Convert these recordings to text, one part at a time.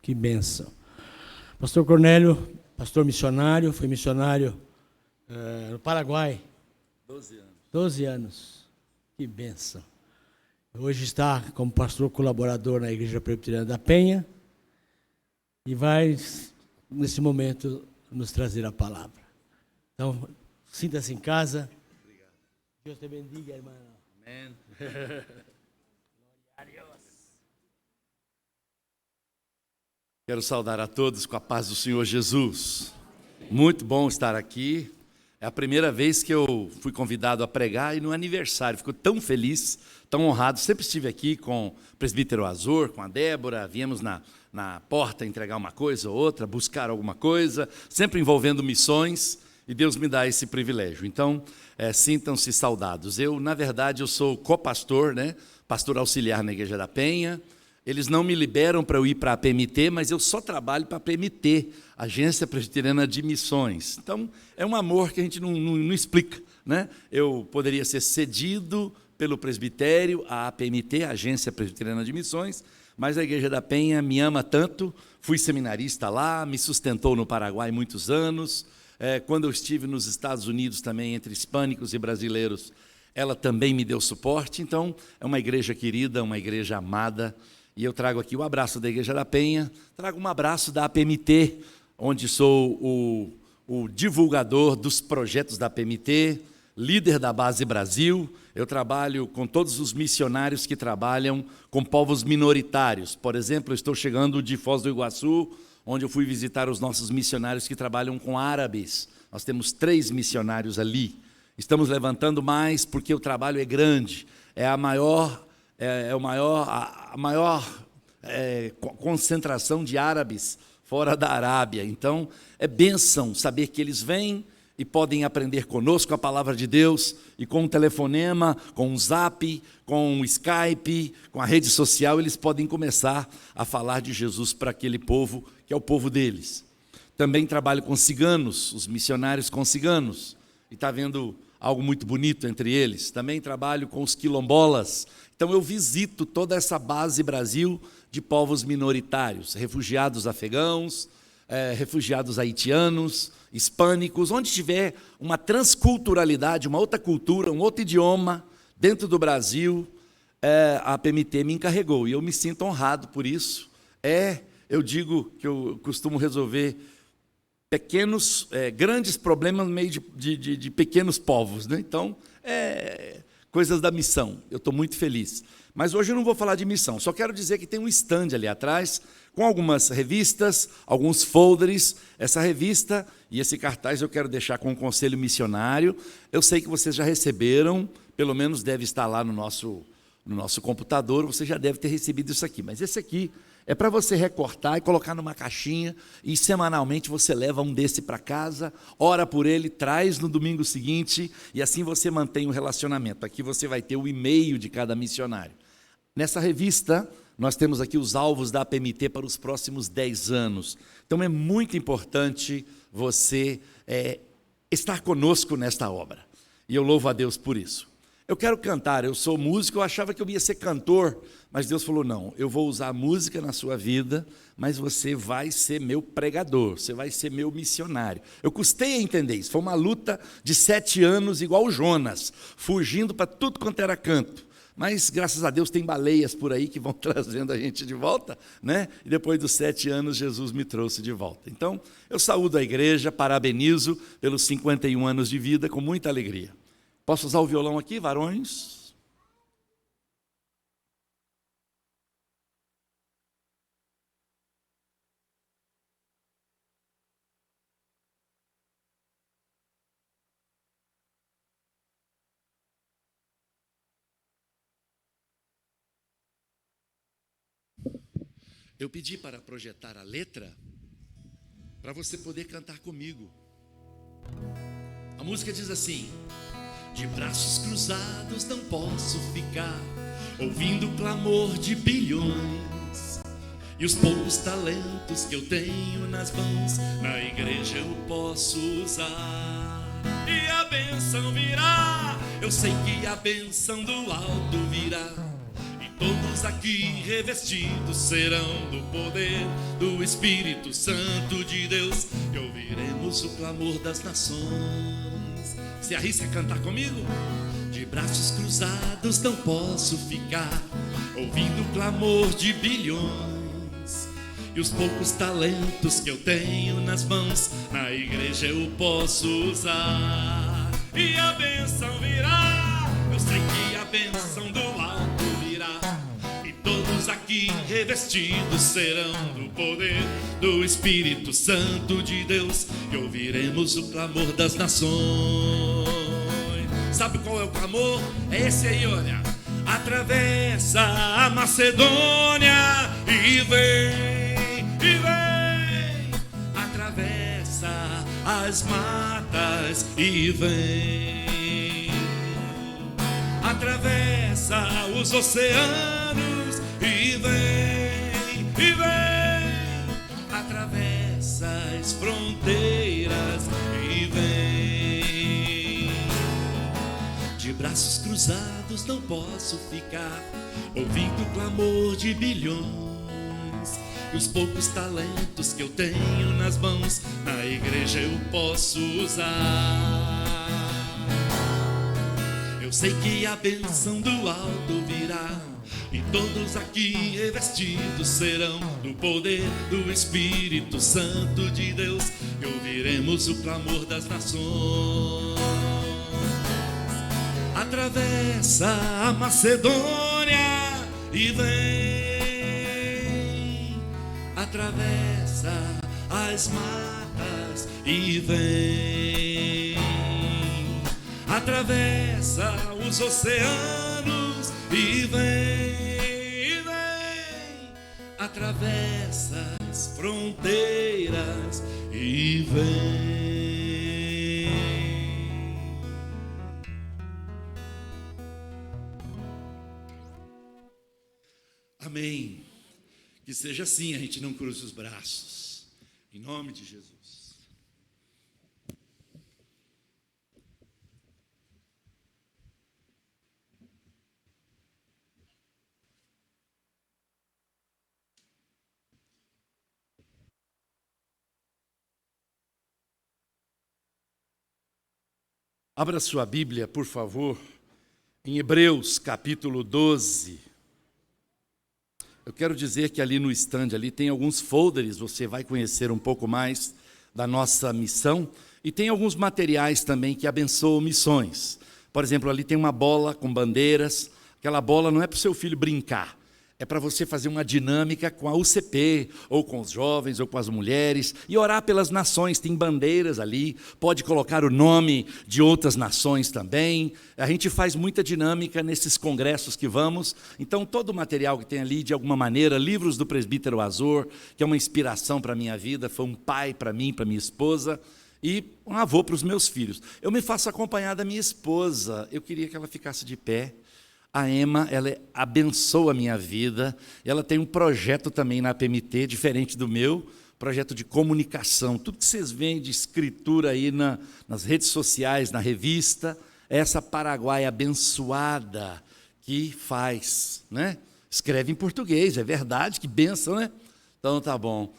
Que bênção. Pastor Cornélio, pastor missionário, foi missionário no Paraguai. 12 anos. 12 anos. Que bênção. Hoje está como pastor colaborador na Igreja Presbiteriana da Penha e vai, nesse momento, nos trazer a palavra. Então, sinta-se em casa. Obrigado. Deus te bendiga, irmão. Amém. Quero saudar a todos com a paz do Senhor Jesus. Muito bom estar aqui. É a primeira vez que eu fui convidado a pregar e no aniversário. Fico tão feliz, tão honrado. Sempre estive aqui com o presbítero Azor, com a Débora. Viemos na porta entregar uma coisa ou outra, buscar alguma coisa, sempre envolvendo missões. E Deus me dá esse privilégio. Então, sintam-se saudados. Na verdade, eu sou copastor, né? Pastor auxiliar na Igreja da Penha. Eles não me liberam para eu ir para a PMT, mas eu só trabalho para a PMT, Agência Presbiteriana de Missões. Então, é um amor que a gente não explica, né? Eu poderia ser cedido pelo presbitério à PMT, Agência Presbiteriana de Missões, mas a Igreja da Penha me ama tanto, fui seminarista lá, me sustentou no Paraguai muitos anos. Quando eu estive nos Estados Unidos também, entre hispânicos e brasileiros, ela também me deu suporte. Então, é uma igreja querida, uma igreja amada. E eu trago aqui o abraço da Igreja da Penha, trago um abraço da APMT, onde sou o divulgador dos projetos da APMT, líder da Base Brasil. Eu trabalho com todos os missionários que trabalham com povos minoritários. Por exemplo, eu estou chegando de Foz do Iguaçu, onde eu fui visitar os nossos missionários que trabalham com árabes. Nós temos 3 missionários ali. Estamos levantando mais porque o trabalho é grande, é a maior concentração de árabes fora da Arábia. Então, é bênção saber que eles vêm e podem aprender conosco a palavra de Deus, e com um telefonema, com um zap, com um Skype, com a rede social, eles podem começar a falar de Jesus para aquele povo, que é o povo deles. Também trabalho com ciganos, os missionários com ciganos, e está vendo algo muito bonito entre eles. Também trabalho com os quilombolas. Então, eu visito toda essa base Brasil de povos minoritários, refugiados afegãos, refugiados haitianos, hispânicos, onde tiver uma transculturalidade, uma outra cultura, um outro idioma dentro do Brasil, a PMT me encarregou, e eu me sinto honrado por isso. Eu digo que eu costumo resolver grandes problemas no meio de pequenos povos, né? Então, coisas da missão. Eu estou muito feliz. Mas hoje eu não vou falar de missão, só quero dizer que tem um stand ali atrás, com algumas revistas, alguns folders. Essa revista e esse cartaz eu quero deixar com o Conselho Missionário. Eu sei que vocês já receberam, pelo menos deve estar lá no nosso computador, você já deve ter recebido isso aqui. Mas esse aqui é para você recortar e colocar numa caixinha, e semanalmente você leva um desse para casa, ora por ele, traz no domingo seguinte, e assim você mantém o relacionamento. Aqui você vai ter o e-mail de cada missionário. Nessa revista, nós temos aqui os alvos da APMT para os próximos 10 anos. Então, é muito importante você estar conosco nesta obra. E eu louvo a Deus por isso. Eu quero cantar, eu sou músico, eu achava que eu ia ser cantor, mas Deus falou, não, eu vou usar a música na sua vida, mas você vai ser meu pregador, você vai ser meu missionário. Eu custei a entender isso, foi uma luta de 7 anos, igual o Jonas, fugindo para tudo quanto era canto. Mas, graças a Deus, tem baleias por aí que vão trazendo a gente de volta, né? E depois dos 7 anos, Jesus me trouxe de volta. Então, eu saúdo a igreja, parabenizo pelos 51 anos de vida, com muita alegria. Posso usar o violão aqui, varões? Eu pedi para projetar a letra, para você poder cantar comigo. A música diz assim: de braços cruzados não posso ficar, ouvindo o clamor de bilhões, e os poucos talentos que eu tenho nas mãos, na igreja eu posso usar. E a bênção virá, eu sei que a bênção do alto virá, e Todos aqui revestidos serão do poder do Espírito Santo de Deus, e ouviremos o clamor das nações. Se arrisca a cantar comigo? De braços cruzados não posso ficar, ouvindo o clamor de bilhões. E os poucos talentos que eu tenho nas mãos, na igreja eu posso usar. E a bênção virá, eu sei que a bênção do alto virá. E todos aqui revestidos serão do poder do Espírito Santo de Deus, e ouviremos o clamor das nações. Sabe qual é o clamor? É esse aí, olha. Atravessa a Macedônia e vem, atravessa as matas e vem, atravessa os oceanos e vem, atravessa as fronteiras e vem. De braços cruzados não posso ficar, ouvindo o clamor de bilhões. E os poucos talentos que eu tenho nas mãos, na igreja eu posso usar. Eu sei que a bênção do alto virá, e todos aqui revestidos serão do poder do Espírito Santo de Deus, e ouviremos o clamor das nações. Atravessa a Macedônia e vem, atravessa as matas e vem, atravessa os oceanos e vem, atravessa as fronteiras e vem. Amém. Que seja assim, a gente não cruze os braços. Em nome de Jesus. Abra sua Bíblia, por favor, em Hebreus capítulo 12. Eu quero dizer que ali no stand ali tem alguns folders, você vai conhecer um pouco mais da nossa missão, e tem alguns materiais também que abençoam missões. Por exemplo, ali tem uma bola com bandeiras. Aquela bola não é para o seu filho brincar, é para você fazer uma dinâmica com a UCP, ou com os jovens, ou com as mulheres, e orar pelas nações. Tem bandeiras ali, pode colocar o nome de outras nações também. A gente faz muita dinâmica nesses congressos que vamos, então todo o material que tem ali, de alguma maneira, livros do presbítero Azor, que é uma inspiração para a minha vida, foi um pai para mim, para minha esposa, e um avô para os meus filhos. Eu me faço acompanhar da minha esposa, eu queria que ela ficasse de pé. A Emma, ela abençoa a minha vida, ela tem um projeto também na PMT, diferente do meu, projeto de comunicação. Tudo que vocês veem de escritura aí nas redes sociais, na revista, é essa paraguaia abençoada que faz, né? Escreve em português, é verdade, que bênção, né? Então tá bom.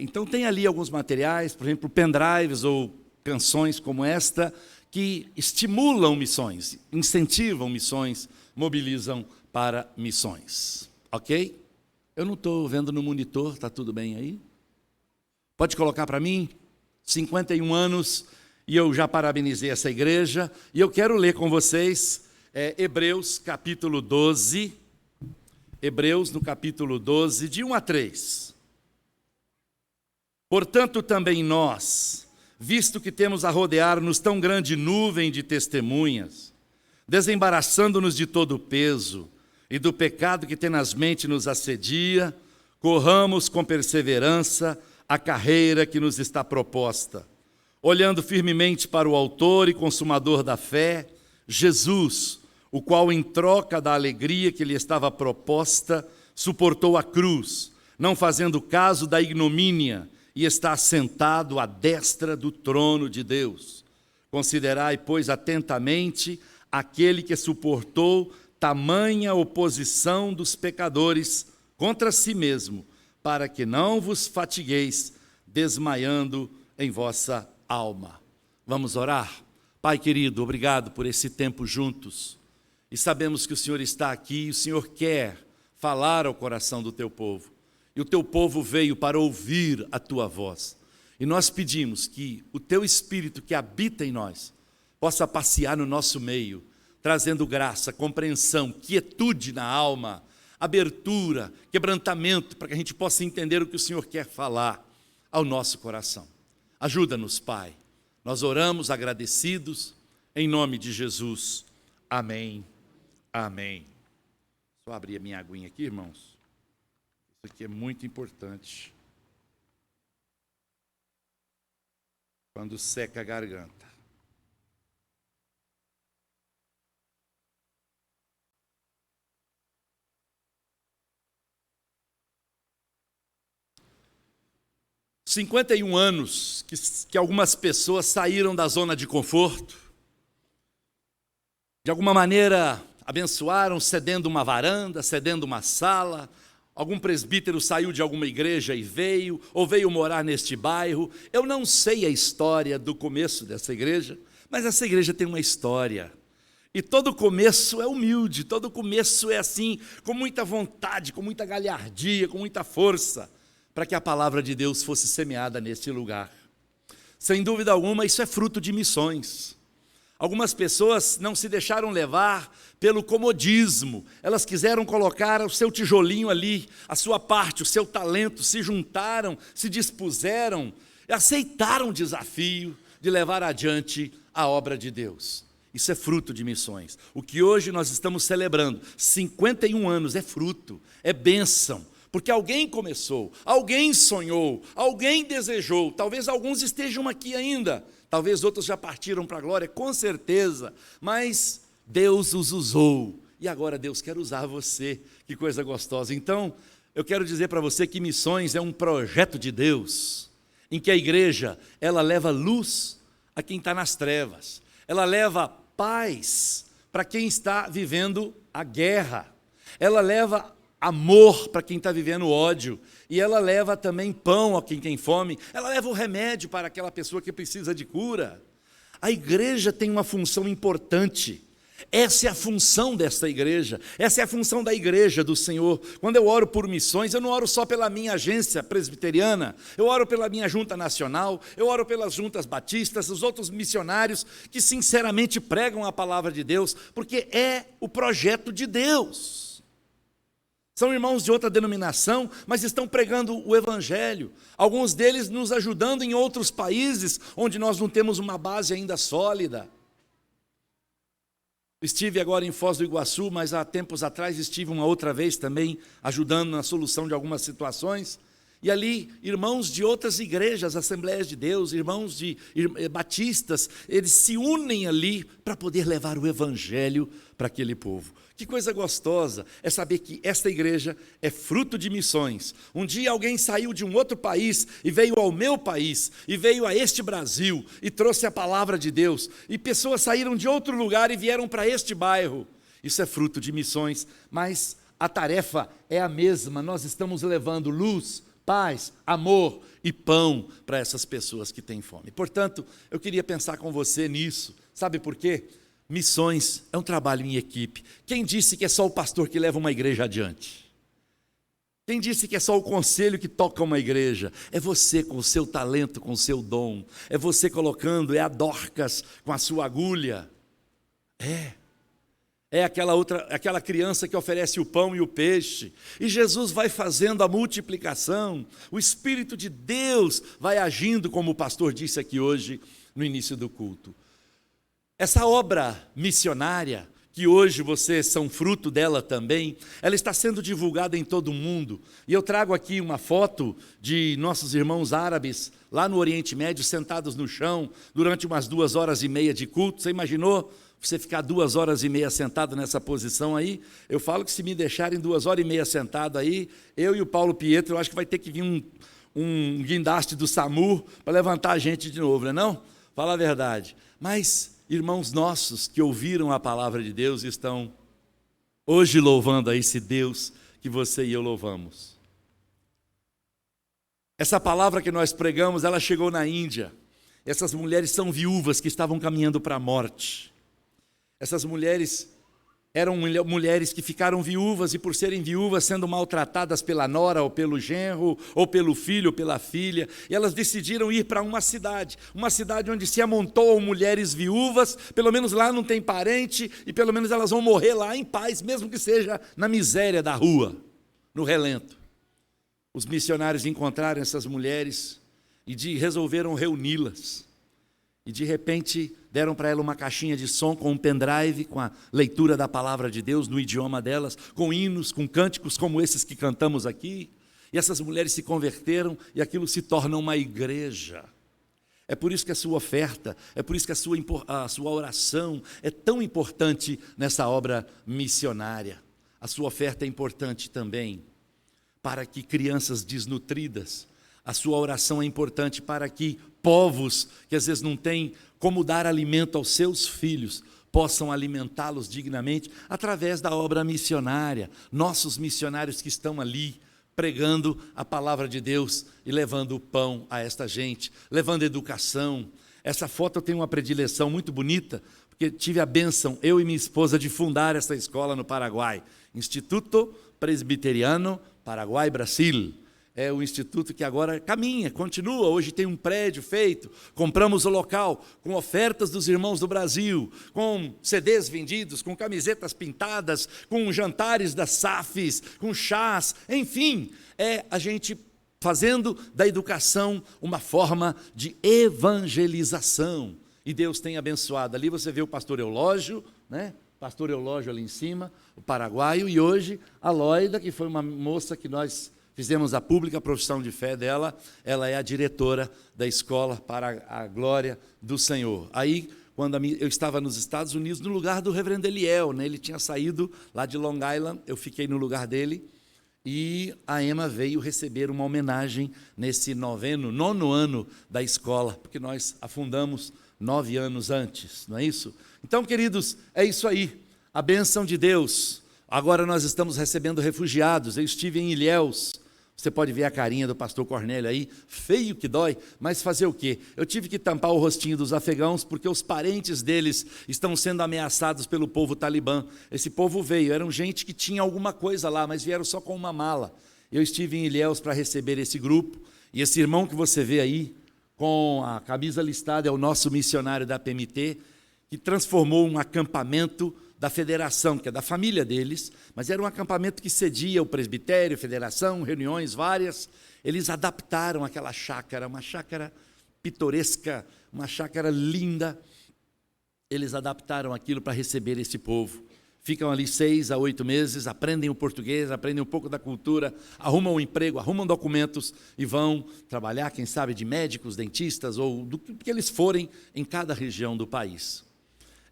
Então tem ali alguns materiais, por exemplo, pendrives ou canções como esta, que estimulam missões, incentivam missões, mobilizam para missões. Ok? Eu não estou vendo no monitor, está tudo bem aí? Pode colocar para mim? 51 anos, e eu já parabenizei essa igreja, e eu quero ler com vocês Hebreus capítulo 12, Hebreus no capítulo 12, de 1 a 3. Portanto, também nós, visto que temos a rodear-nos tão grande nuvem de testemunhas, desembaraçando-nos de todo o peso e do pecado que tenazmente nos assedia, corramos com perseverança a carreira que nos está proposta, olhando firmemente para o autor e consumador da fé, Jesus, o qual, em troca da alegria que lhe estava proposta, suportou a cruz, não fazendo caso da ignomínia, e está assentado à destra do trono de Deus. Considerai, pois, atentamente aquele que suportou tamanha oposição dos pecadores contra si mesmo, para que não vos fatigueis, desmaiando em vossa alma. Vamos orar? Pai querido, obrigado por esse tempo juntos. E sabemos que o Senhor está aqui e o Senhor quer falar ao coração do teu povo. E o teu povo veio para ouvir a tua voz. E nós pedimos que o teu Espírito que habita em nós possa passear no nosso meio, trazendo graça, compreensão, quietude na alma, abertura, quebrantamento, para que a gente possa entender o que o Senhor quer falar ao nosso coração. Ajuda-nos, Pai. Nós oramos agradecidos, em nome de Jesus. Amém. Amém. Só abrir a minha aguinha aqui, irmãos. Isso aqui é muito importante. Quando seca a garganta. Há 51 anos que algumas pessoas saíram da zona de conforto, de alguma maneira abençoaram, cedendo uma varanda, cedendo uma sala. Algum presbítero saiu de alguma igreja e veio, ou veio morar neste bairro. Eu não sei a história do começo dessa igreja, mas essa igreja tem uma história. E todo começo é humilde, todo começo é assim, com muita vontade, com muita galhardia, com muita força, para que a palavra de Deus fosse semeada neste lugar. Sem dúvida alguma, isso é fruto de missões. Algumas pessoas não se deixaram levar pelo comodismo, elas quiseram colocar o seu tijolinho ali, a sua parte, o seu talento, se juntaram, se dispuseram, aceitaram o desafio de levar adiante a obra de Deus. Isso é fruto de missões. O que hoje nós estamos celebrando, 51 anos, é fruto, é bênção. Porque alguém começou, alguém sonhou, alguém desejou, talvez alguns estejam aqui ainda, talvez outros já partiram para a glória, com certeza, mas Deus os usou, e agora Deus quer usar você, que coisa gostosa. Então, eu quero dizer para você que missões é um projeto de Deus, em que a igreja, ela leva luz a quem está nas trevas, ela leva paz para quem está vivendo a guerra, ela leva amor para quem está vivendo ódio, e ela leva também pão a quem tem fome, ela leva o remédio para aquela pessoa que precisa de cura. A igreja tem uma função importante, essa é a função desta igreja, essa é a função da igreja do Senhor. Quando eu oro por missões, eu não oro só pela minha agência presbiteriana, eu oro pela minha junta nacional, eu oro pelas juntas batistas, os outros missionários que sinceramente pregam a palavra de Deus, porque é o projeto de Deus. São irmãos de outra denominação, mas estão pregando o Evangelho. Alguns deles nos ajudando em outros países, onde nós não temos uma base ainda sólida. Estive agora em Foz do Iguaçu, mas há tempos atrás estive uma outra vez também, ajudando na solução de algumas situações. E ali, irmãos de outras igrejas, Assembleias de Deus, irmãos de batistas, eles se unem ali para poder levar o Evangelho para aquele povo. Que coisa gostosa é saber que esta igreja é fruto de missões. Um dia alguém saiu de um outro país e veio ao meu país, e veio a este Brasil, e trouxe a palavra de Deus. E pessoas saíram de outro lugar e vieram para este bairro. Isso é fruto de missões, mas a tarefa é a mesma. Nós estamos levando luz, paz, amor e pão para essas pessoas que têm fome. Portanto, eu queria pensar com você nisso. Sabe por quê? Missões é um trabalho em equipe. Quem disse que é só o pastor que leva uma igreja adiante? Quem disse que é só o conselho que toca uma igreja? É você com o seu talento, com o seu dom. É você colocando, é a Dorcas com a sua agulha. É aquela criança que oferece o pão e o peixe. E Jesus vai fazendo a multiplicação. O Espírito de Deus vai agindo, como o pastor disse aqui hoje, no início do culto. Essa obra missionária, que hoje vocês são fruto dela também, ela está sendo divulgada em todo o mundo. E eu trago aqui uma foto de nossos irmãos árabes, lá no Oriente Médio, sentados no chão, durante umas 2h30 de culto. Você imaginou você ficar 2h30 sentado nessa posição aí? Eu falo que se me deixarem 2h30 sentado aí, eu e o Paulo Pietro, eu acho que vai ter que vir um guindaste do SAMU para levantar a gente de novo, não é não? Fala a verdade. Mas irmãos nossos que ouviram a palavra de Deus estão hoje louvando a esse Deus que você e eu louvamos. Essa palavra que nós pregamos, ela chegou na Índia. Essas mulheres são viúvas que estavam caminhando para a morte. Essas mulheres eram mulheres que ficaram viúvas e por serem viúvas sendo maltratadas pela nora ou pelo genro ou pelo filho ou pela filha, e elas decidiram ir para uma cidade onde se amontoam mulheres viúvas, pelo menos lá não tem parente e pelo menos elas vão morrer lá em paz, mesmo que seja na miséria da rua, no relento. Os missionários encontraram essas mulheres e resolveram reuni-las. E de repente deram para ela uma caixinha de som com um pendrive, com a leitura da palavra de Deus no idioma delas, com hinos, com cânticos como esses que cantamos aqui. E essas mulheres se converteram e aquilo se torna uma igreja. É por isso que a sua oferta, é por isso que a sua oração é tão importante nessa obra missionária. A sua oferta é importante também para que crianças desnutridas, a sua oração é importante para que povos que às vezes não têm como dar alimento aos seus filhos, possam alimentá-los dignamente através da obra missionária. Nossos missionários que estão ali pregando a palavra de Deus e levando o pão a esta gente, levando educação. Essa foto eu tenho uma predileção muito bonita, porque tive a bênção, eu e minha esposa, de fundar essa escola no Paraguai, Instituto Presbiteriano Paraguai Brasil. É o instituto que agora caminha, continua, hoje tem um prédio feito, compramos o local com ofertas dos irmãos do Brasil, com CDs vendidos, com camisetas pintadas, com jantares das SAFs, com chás, enfim, é a gente fazendo da educação uma forma de evangelização. E Deus tem abençoado. Ali você vê o pastor Eulógio, né? Pastor Eulógio ali em cima, o paraguaio, e hoje a Loida, que foi uma moça que nós fizemos a pública profissão de fé dela, ela é a diretora da escola para a glória do Senhor. Aí, quando eu estava nos Estados Unidos, no lugar do reverendo Eliel, né? Ele tinha saído lá de Long Island, eu fiquei no lugar dele, e a Emma veio receber uma homenagem nesse nono ano da escola, porque nós a fundamos 9 anos antes, não é isso? Então, queridos, é isso aí, a bênção de Deus. Agora nós estamos recebendo refugiados, eu estive em Ilhéus. Você pode ver a carinha do pastor Cornélio aí, feio que dói, mas fazer o quê? Eu tive que tampar o rostinho dos afegãos, porque os parentes deles estão sendo ameaçados pelo povo talibã. Esse povo veio, eram gente que tinha alguma coisa lá, mas vieram só com uma mala. Eu estive em Ilhéus para receber esse grupo, e esse irmão que você vê aí, com a camisa listada, é o nosso missionário da PMT, que transformou um acampamento da federação, que é da família deles, mas era um acampamento que cedia o presbitério, federação, reuniões várias. Eles adaptaram aquela chácara, uma chácara pitoresca, uma chácara linda. Eles adaptaram aquilo para receber esse povo. Ficam ali 6 a 8 meses, aprendem o português, aprendem um pouco da cultura, arrumam um emprego, arrumam documentos e vão trabalhar, quem sabe, de médicos, dentistas ou do que eles forem em cada região do país.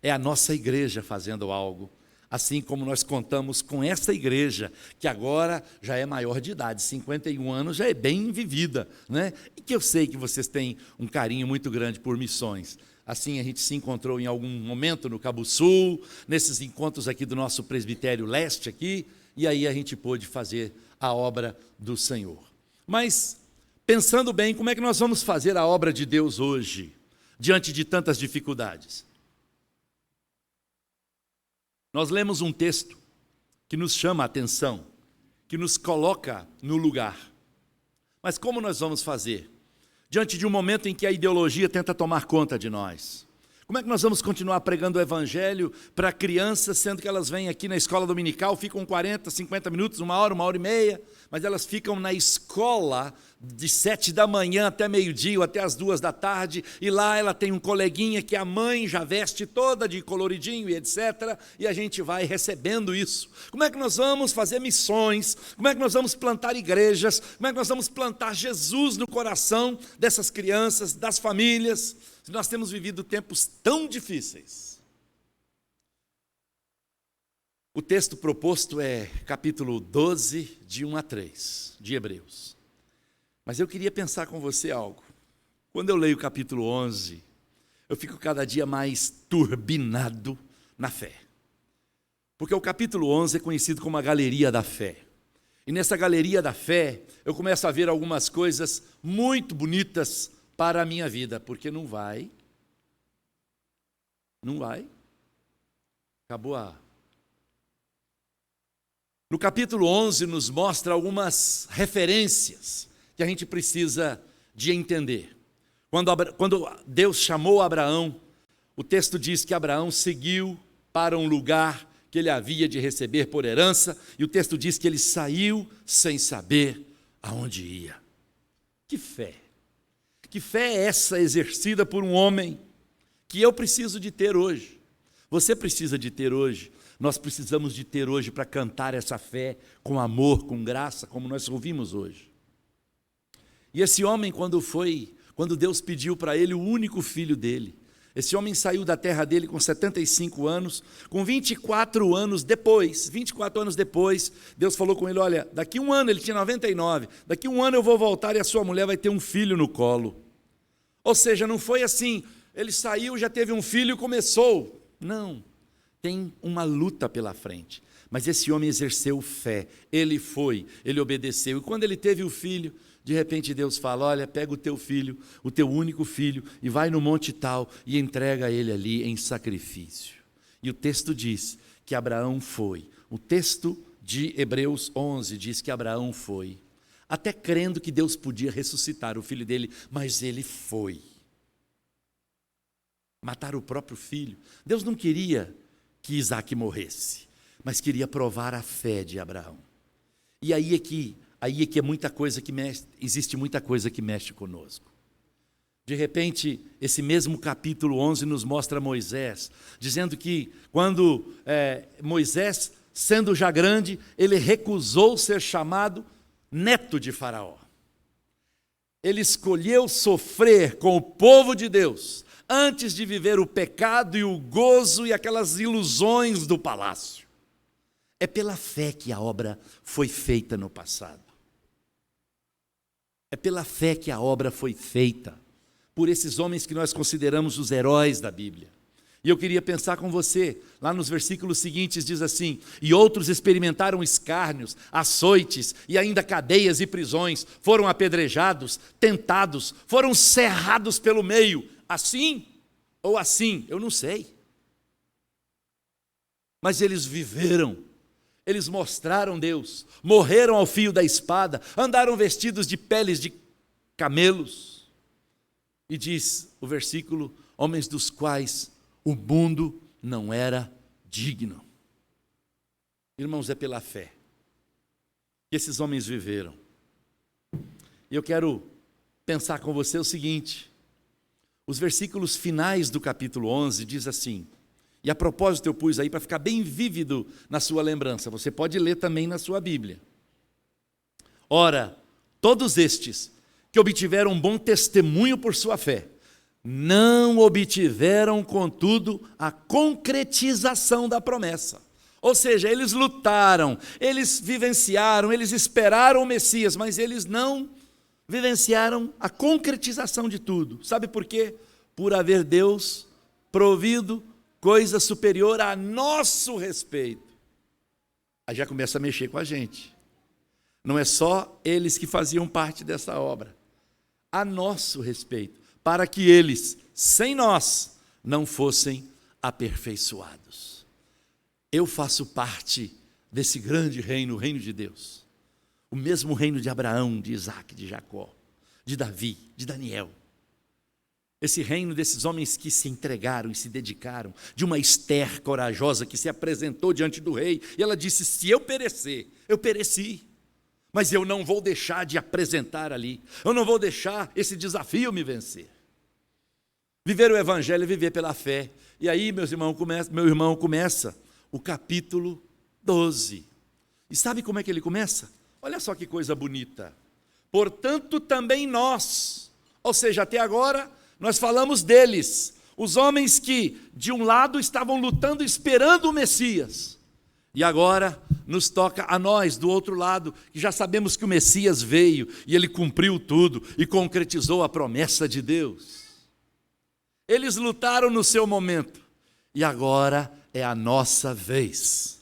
É a nossa igreja fazendo algo, assim como nós contamos com essa igreja, que agora já é maior de idade, 51 anos, já é bem vivida, né? E que eu sei que vocês têm um carinho muito grande por missões. Assim, a gente se encontrou em algum momento no Cabo Sul, nesses encontros aqui do nosso presbitério leste aqui, e aí a gente pôde fazer a obra do Senhor. Mas, pensando bem, como é que nós vamos fazer a obra de Deus hoje, diante de tantas dificuldades? Nós lemos um texto que nos chama a atenção, que nos coloca no lugar. Mas como nós vamos fazer? Diante de um momento em que a ideologia tenta tomar conta de nós. Como é que nós vamos continuar pregando o evangelho para crianças, sendo que elas vêm aqui na escola dominical, ficam 40, 50 minutos, 1 hora e meia, mas elas ficam na escola de 7 da manhã até meio-dia, ou até as 2 da tarde, e lá ela tem um coleguinha que a mãe já veste toda de coloridinho e etc., e a gente vai recebendo isso. Como é que nós vamos fazer missões? Como é que nós vamos plantar igrejas? Como é que nós vamos plantar Jesus no coração dessas crianças, das famílias? Nós temos vivido tempos tão difíceis. O texto proposto é capítulo 12, de 1 a 3, de Hebreus. Mas eu queria pensar com você algo. Quando eu leio o capítulo 11, eu fico cada dia mais turbinado na fé. Porque o capítulo 11 é conhecido como a galeria da fé. E nessa galeria da fé, eu começo a ver algumas coisas muito bonitas para a minha vida, porque não vai. Acabou a... No capítulo 11 nos mostra algumas referências que a gente precisa de entender. Quando Deus chamou Abraão, o texto diz que Abraão seguiu para um lugar que ele havia de receber por herança, e o texto diz que ele saiu sem saber aonde ia. Que fé! Que fé é essa exercida por um homem que eu preciso de ter hoje? Você precisa de ter hoje. Nós precisamos de ter hoje para cantar essa fé com amor, com graça, como nós ouvimos hoje. E esse homem, quando Deus pediu para ele o único filho dele, esse homem saiu da terra dele com 75 anos, com 24 anos depois, Deus falou com ele, olha, daqui um ano, ele tinha 99, daqui um ano eu vou voltar e a sua mulher vai ter um filho no colo. Ou seja, não foi assim, ele saiu, já teve um filho e começou. Não, tem uma luta pela frente. Mas esse homem exerceu fé, ele obedeceu. E quando ele teve o filho, de repente Deus fala, olha, pega o teu filho, o teu único filho, e vai no monte tal, e entrega ele ali em sacrifício. E o texto diz que Abraão foi. O texto de Hebreus 11 diz que Abraão foi. Até crendo que Deus podia ressuscitar o filho dele, mas ele foi. Matar o próprio filho. Deus não queria que Isaac morresse, mas queria provar a fé de Abraão. E aí é que é muita coisa que mexe, existe muita coisa que mexe conosco. De repente, esse mesmo capítulo 11 nos mostra Moisés, dizendo que quando Moisés, sendo já grande, ele recusou ser chamado neto de Faraó. Ele escolheu sofrer com o povo de Deus, antes de viver o pecado e o gozo e aquelas ilusões do palácio. É pela fé que a obra foi feita no passado. É pela fé que a obra foi feita, por esses homens que nós consideramos os heróis da Bíblia. E eu queria pensar com você, lá nos versículos seguintes diz assim, e outros experimentaram escárnios, açoites e ainda cadeias e prisões, foram apedrejados, tentados, foram cerrados pelo meio, assim ou assim, eu não sei. Mas eles viveram, eles mostraram Deus, morreram ao fio da espada, andaram vestidos de peles de camelos. E diz o versículo, homens dos quais o mundo não era digno. Irmãos, é pela fé que esses homens viveram. E eu quero pensar com você o seguinte, os versículos finais do capítulo 11 diz assim, e a propósito eu pus aí para ficar bem vívido na sua lembrança, você pode ler também na sua Bíblia. Ora, todos estes que obtiveram um bom testemunho por sua fé, não obtiveram, contudo, a concretização da promessa. Ou seja, eles lutaram, eles vivenciaram, eles esperaram o Messias, mas eles não vivenciaram a concretização de tudo. Sabe por quê? Por haver Deus provido coisa superior a nosso respeito. Aí já começa a mexer com a gente. Não é só eles que faziam parte dessa obra. A nosso respeito. Para que eles, sem nós, não fossem aperfeiçoados. Eu faço parte desse grande reino, o reino de Deus. O mesmo reino de Abraão, de Isaac, de Jacó, de Davi, de Daniel. Esse reino desses homens que se entregaram e se dedicaram, de uma Esther corajosa que se apresentou diante do rei, e ela disse, se eu perecer, eu pereci, mas eu não vou deixar de apresentar ali, eu não vou deixar esse desafio me vencer. Viver o evangelho é viver pela fé. E aí, meu irmão começa o capítulo 12. E sabe como é que ele começa? Olha só que coisa bonita. Portanto, também nós, ou seja, até agora, nós falamos deles, os homens que, de um lado, estavam lutando, esperando o Messias. E agora, nos toca a nós, do outro lado, que já sabemos que o Messias veio, e ele cumpriu tudo, e concretizou a promessa de Deus. Eles lutaram no seu momento, e agora é a nossa vez.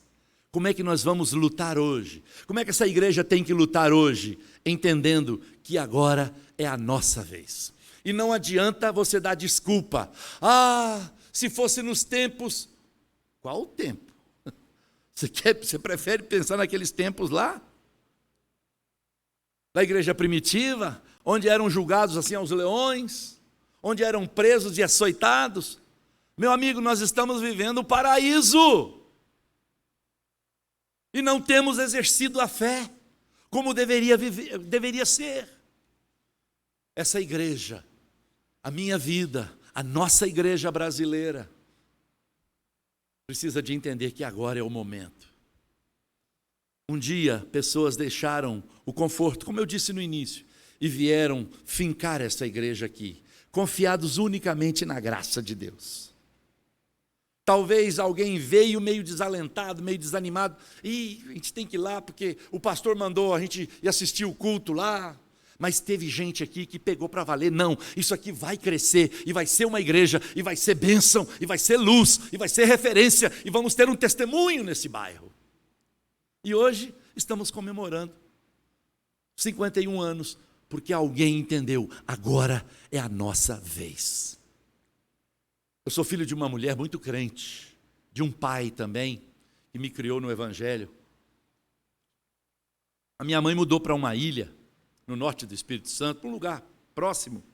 Como é que nós vamos lutar hoje? Como é que essa igreja tem que lutar hoje? Entendendo que agora é a nossa vez. E não adianta você dar desculpa. Se fosse nos tempos... Qual tempo? Você prefere pensar naqueles tempos lá? Da igreja primitiva, onde eram julgados assim aos leões, onde eram presos e açoitados. Meu amigo, nós estamos vivendo o paraíso. E não temos exercido a fé como deveria ser. Essa igreja, a minha vida, a nossa igreja brasileira, precisa de entender que agora é o momento. Um dia, pessoas deixaram o conforto, como eu disse no início, e vieram fincar essa igreja aqui, confiados unicamente na graça de Deus. Talvez alguém veio meio desalentado, meio desanimado, e a gente tem que ir lá porque o pastor mandou a gente ir assistir o culto lá. Mas teve gente aqui que pegou para valer. Não, isso aqui vai crescer, e vai ser uma igreja, e vai ser bênção, e vai ser luz, e vai ser referência, e vamos ter um testemunho nesse bairro. E hoje estamos comemorando 51 anos, porque alguém entendeu, agora é a nossa vez. Eu sou filho de uma mulher muito crente, de um pai também, que me criou no Evangelho. A minha mãe mudou para uma ilha, no norte do Espírito Santo, para um lugar próximo,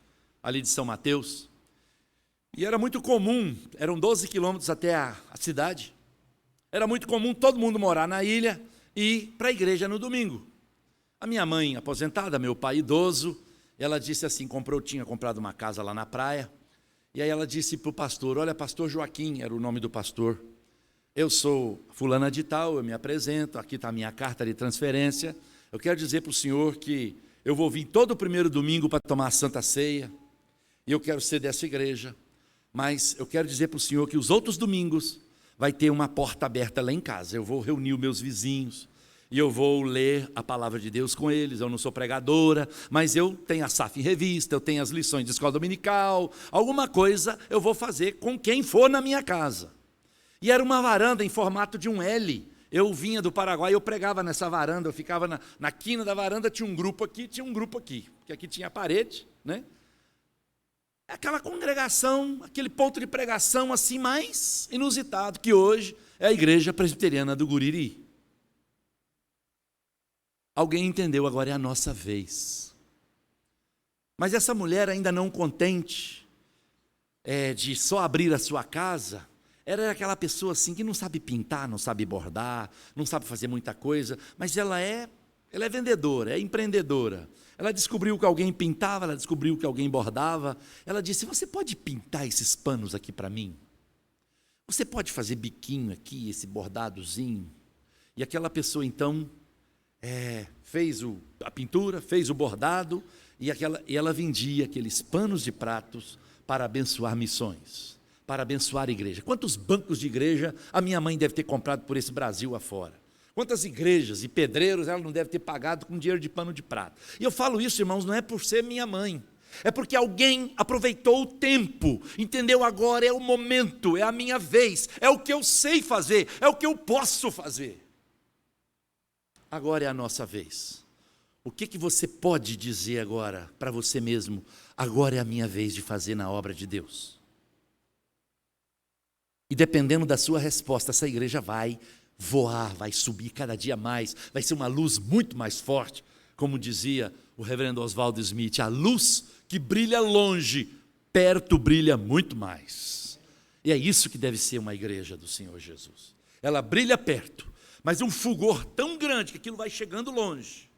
ali de São Mateus. E era muito comum, eram 12 quilômetros até a cidade, era muito comum todo mundo morar na ilha e ir para a igreja no domingo. A minha mãe, aposentada, meu pai idoso, ela disse assim, tinha comprado uma casa lá na praia, e aí ela disse para o pastor, olha, pastor Joaquim, era o nome do pastor, eu sou fulana de tal, eu me apresento, aqui está a minha carta de transferência, eu quero dizer para o senhor que eu vou vir todo o primeiro domingo para tomar a Santa Ceia, e eu quero ser dessa igreja, mas eu quero dizer para o senhor que os outros domingos vai ter uma porta aberta lá em casa, eu vou reunir os meus vizinhos, e eu vou ler a palavra de Deus com eles. Eu não sou pregadora, mas eu tenho a SAF em revista, eu tenho as lições de escola dominical, alguma coisa eu vou fazer com quem for na minha casa. E era uma varanda em formato de um L. Eu vinha do Paraguai, eu pregava nessa varanda, eu ficava na quina da varanda, tinha um grupo aqui, porque aqui tinha a parede, né? Aquela congregação, aquele ponto de pregação assim mais inusitado, que hoje é a Igreja Presbiteriana do Guriri. Alguém entendeu, agora é a nossa vez. Mas essa mulher, ainda não contente de só abrir a sua casa, era aquela pessoa assim que não sabe pintar, não sabe bordar, não sabe fazer muita coisa, mas ela é vendedora, é empreendedora. Ela descobriu que alguém pintava, ela descobriu que alguém bordava. Ela disse, você pode pintar esses panos aqui para mim? Você pode fazer biquinho aqui, esse bordadozinho? E aquela pessoa então fez a pintura, fez o bordado, e ela vendia aqueles panos de pratos para abençoar missões, para abençoar a igreja. Quantos bancos de igreja a minha mãe deve ter comprado por esse Brasil afora? Quantas igrejas e pedreiros ela não deve ter pagado com dinheiro de pano de prato? E eu falo isso, irmãos, não é por ser minha mãe, é porque alguém aproveitou o tempo, entendeu? Agora é o momento, é a minha vez, é o que eu sei fazer, é o que eu posso fazer. Agora é a nossa vez. O que você pode dizer agora para você mesmo? Agora é a minha vez de fazer na obra de Deus. E dependendo da sua resposta, essa igreja vai voar, vai subir cada dia mais, vai ser uma luz muito mais forte, como dizia o reverendo Oswaldo Smith, a luz que brilha longe, perto brilha muito mais. E é isso que deve ser uma igreja do Senhor Jesus. Ela brilha perto, mas um fulgor tão grande que aquilo vai chegando longe,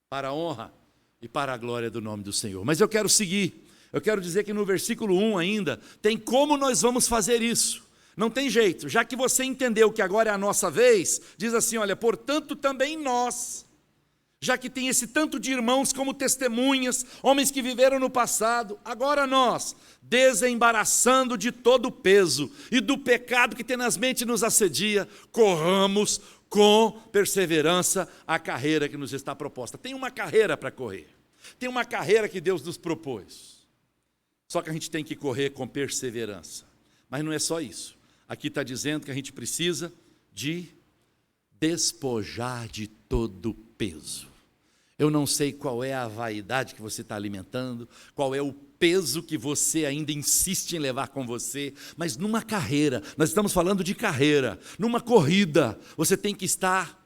para a honra e para a glória do nome do Senhor. Mas eu quero seguir, eu quero dizer que no versículo 1 ainda, tem como nós vamos fazer isso. Não tem jeito, já que você entendeu que agora é a nossa vez, diz assim, olha, portanto também nós, já que tem esse tanto de irmãos como testemunhas, homens que viveram no passado, agora nós, desembaraçando de todo o peso e do pecado que tenazmente nos assedia, corramos com perseverança a carreira que nos está proposta. Tem uma carreira para correr, tem uma carreira que Deus nos propôs, só que a gente tem que correr com perseverança. Mas não é só isso, aqui está dizendo que a gente precisa de despojar de todo peso. Eu não sei qual é a vaidade que você está alimentando, qual é o peso que você ainda insiste em levar com você, mas numa carreira, nós estamos falando de carreira, numa corrida, você tem que estar.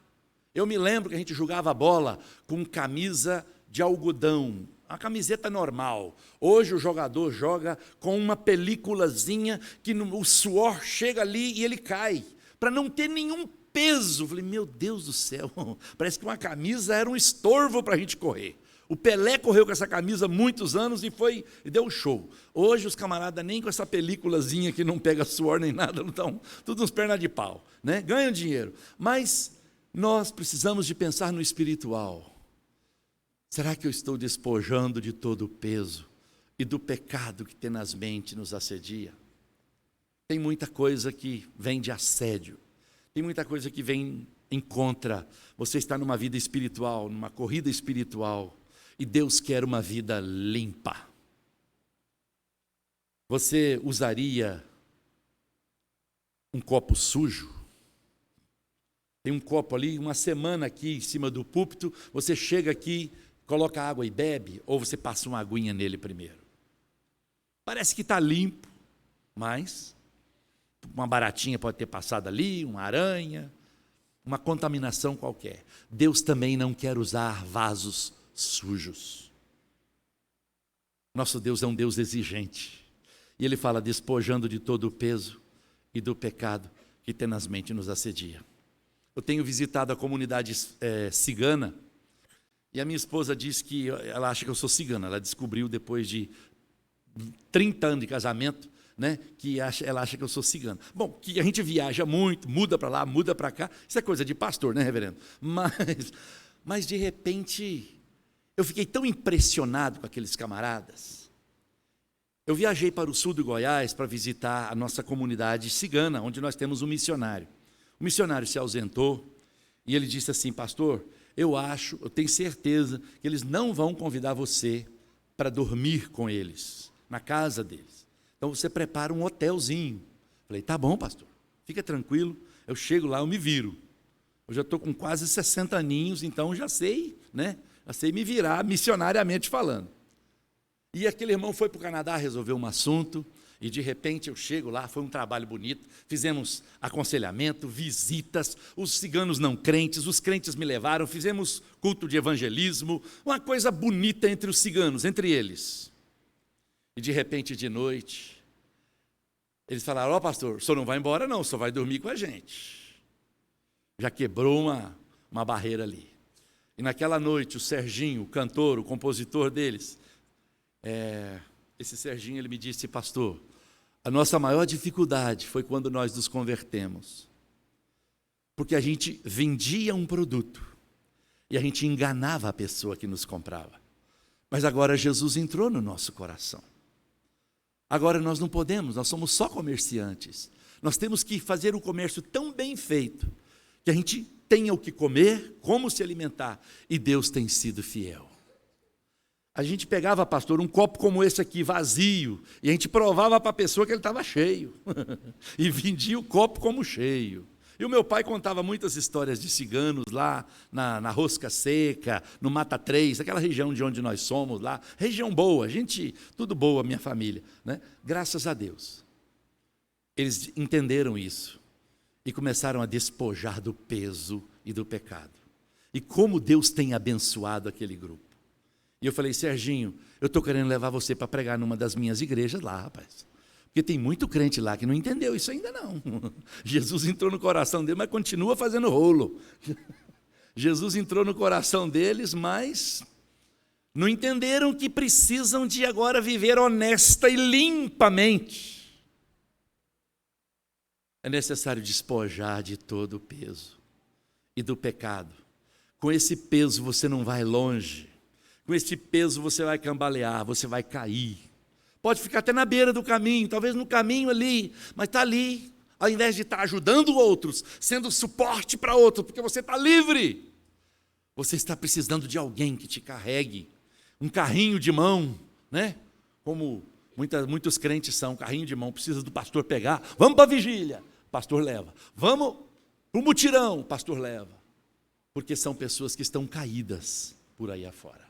Eu me lembro que a gente jogava bola com camisa de algodão, uma camiseta normal. Hoje o jogador joga com uma películazinha que o suor chega ali e ele cai, para não ter nenhum peso. Eu falei, meu Deus do céu, parece que uma camisa era um estorvo para a gente correr. O Pelé correu com essa camisa muitos anos e deu um show. Hoje os camaradas nem com essa películazinha que não pega suor nem nada, não estão tudo uns pernas de pau, né? Ganham dinheiro. Mas nós precisamos de pensar no espiritual. Será que eu estou despojando de todo o peso e do pecado que tenazmente nos assedia? Tem muita coisa que vem de assédio. Tem muita coisa que vem em contra. Você está numa vida espiritual, numa corrida espiritual, e Deus quer uma vida limpa. Você usaria um copo sujo? Tem um copo ali, uma semana aqui em cima do púlpito, você chega aqui, coloca água e bebe, ou você passa uma aguinha nele primeiro? Parece que está limpo, mas uma baratinha pode ter passado ali, uma aranha, uma contaminação qualquer. Deus também não quer usar vasos sujos. Nosso Deus é um Deus exigente. E Ele fala, despojando de todo o peso e do pecado que tenazmente nos assedia. Eu tenho visitado a comunidade cigana, e a minha esposa diz que ela acha que eu sou cigana. Ela descobriu depois de 30 anos de casamento, né, que ela acha que eu sou cigano. Bom, que a gente viaja muito, muda para lá, muda para cá, isso é coisa de pastor, né, reverendo? Mas de repente, eu fiquei tão impressionado com aqueles camaradas. Eu viajei para o sul do Goiás para visitar a nossa comunidade cigana, onde nós temos um missionário. O missionário se ausentou e ele disse assim, pastor, eu tenho certeza que eles não vão convidar você para dormir com eles, na casa deles. Então você prepara um hotelzinho. Falei, tá bom, pastor, fica tranquilo, eu chego lá, eu me viro. Eu já estou com quase 60 aninhos, então já sei, né? Já sei me virar missionariamente falando. E aquele irmão foi para o Canadá resolver um assunto, e de repente eu chego lá, foi um trabalho bonito, fizemos aconselhamento, visitas, os ciganos não crentes, os crentes me levaram, fizemos culto de evangelismo, uma coisa bonita entre os ciganos, entre eles. E de repente, de noite, eles falaram, pastor, o senhor não vai embora não, o senhor vai dormir com a gente. Já quebrou uma barreira ali. E naquela noite, o Serginho, o cantor, o compositor deles, esse Serginho, ele me disse, pastor, a nossa maior dificuldade foi quando nós nos convertemos. Porque a gente vendia um produto e a gente enganava a pessoa que nos comprava. Mas agora Jesus entrou no nosso coração. Agora nós não podemos, nós somos só comerciantes. Nós temos que fazer o comércio tão bem feito, que a gente tenha o que comer, como se alimentar. E Deus tem sido fiel. A gente pegava, pastor, um copo como esse aqui, vazio, e a gente provava para a pessoa que ele estava cheio. E vendia o copo como cheio. E o meu pai contava muitas histórias de ciganos lá na Rosca Seca, no Mata 3, aquela região de onde nós somos lá. Região boa, gente, tudo boa, minha família, né? Graças a Deus. Eles entenderam isso e começaram a despojar do peso e do pecado. E como Deus tem abençoado aquele grupo. E eu falei, Serginho, eu estou querendo levar você para pregar numa das minhas igrejas lá, rapaz. Porque tem muito crente lá que não entendeu isso ainda não. Jesus entrou no coração dele, mas continua fazendo rolo. Jesus entrou no coração deles, mas não entenderam que precisam de agora viver honesta e limpamente. É necessário despojar de todo o peso e do pecado. Com esse peso você não vai longe. Com esse peso você vai cambalear, você vai cair. Pode ficar até na beira do caminho, talvez no caminho ali, mas está ali, ao invés de estar ajudando outros, sendo suporte para outros, porque você está livre. Você está precisando de alguém que te carregue, um carrinho de mão, né? Como muitos crentes são, carrinho de mão, precisa do pastor pegar, vamos para a vigília, o pastor leva, vamos O mutirão o pastor leva, porque são pessoas que estão caídas por aí afora.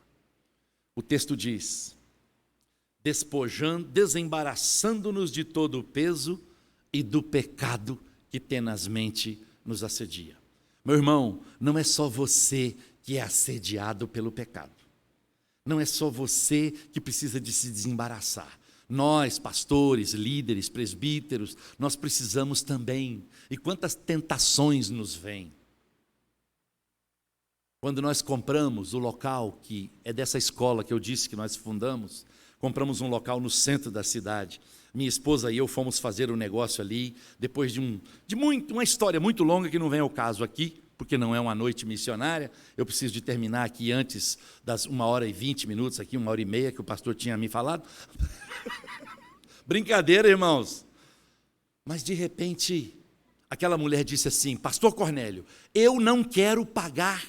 O texto diz: desembaraçando-nos de todo o peso e do pecado que tenazmente nos assedia. Meu irmão, não é só você que é assediado pelo pecado. Não é só você que precisa de se desembaraçar. Nós, pastores, líderes, presbíteros, nós precisamos também. E quantas tentações nos vêm. Quando nós compramos o local, que é dessa escola que eu disse que nós fundamos, compramos um local no centro da cidade. Minha esposa e eu fomos fazer um negócio ali, depois de uma história muito longa que não vem ao caso aqui, porque não é uma noite missionária. Eu preciso de terminar aqui antes das 1h20, aqui 1h30 que o pastor tinha me falado. Brincadeira, irmãos. Mas de repente, aquela mulher disse assim: pastor Cornélio, eu não quero pagar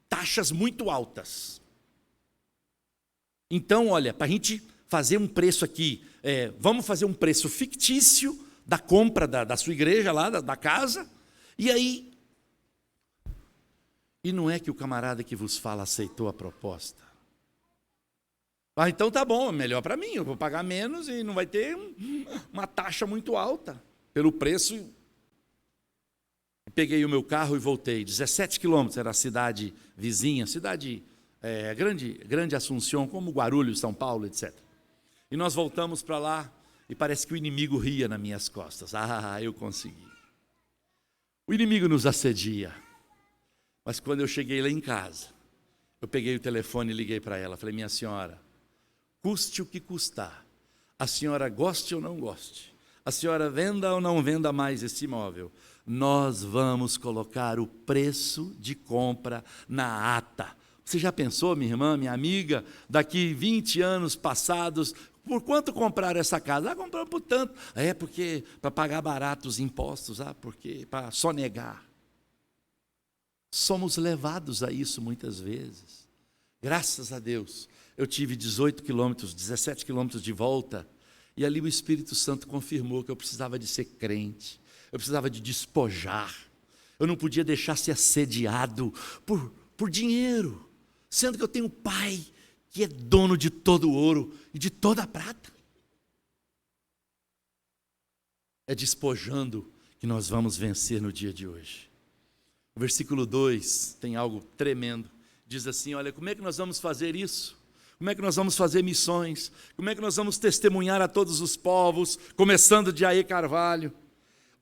taxas muito altas. Então, olha, para a gente fazer um preço aqui, vamos fazer um preço fictício da compra da sua igreja lá, da casa, e aí... E não é que o camarada que vos fala aceitou a proposta. Ah, então tá bom, é melhor para mim, eu vou pagar menos e não vai ter uma taxa muito alta pelo preço. Peguei o meu carro e voltei, 17 quilômetros, era a cidade vizinha, grande Assunção, como Guarulhos, São Paulo, etc. E nós voltamos para lá e parece que o inimigo ria nas minhas costas. Ah, eu consegui. O inimigo nos assedia. Mas quando eu cheguei lá em casa, eu peguei o telefone e liguei para ela. Falei: minha senhora, custe o que custar, a senhora goste ou não goste, a senhora venda ou não venda mais esse imóvel, nós vamos colocar o preço de compra na ata. Você já pensou, minha irmã, minha amiga, daqui 20 anos passados, por quanto comprar essa casa? Ah, compramos por tanto. Porque para pagar barato os impostos, porque para sonegar. Somos levados a isso muitas vezes. Graças a Deus, eu tive 18 quilômetros, 17 quilômetros de volta, e ali o Espírito Santo confirmou que eu precisava de ser crente, eu precisava de despojar, eu não podia deixar ser assediado por dinheiro, sendo que eu tenho um pai que é dono de todo o ouro e de toda a prata. É despojando que nós vamos vencer no dia de hoje. O versículo 2 tem algo tremendo. Diz assim: olha, como é que nós vamos fazer isso? Como é que nós vamos fazer missões? Como é que nós vamos testemunhar a todos os povos, começando de Aê Carvalho?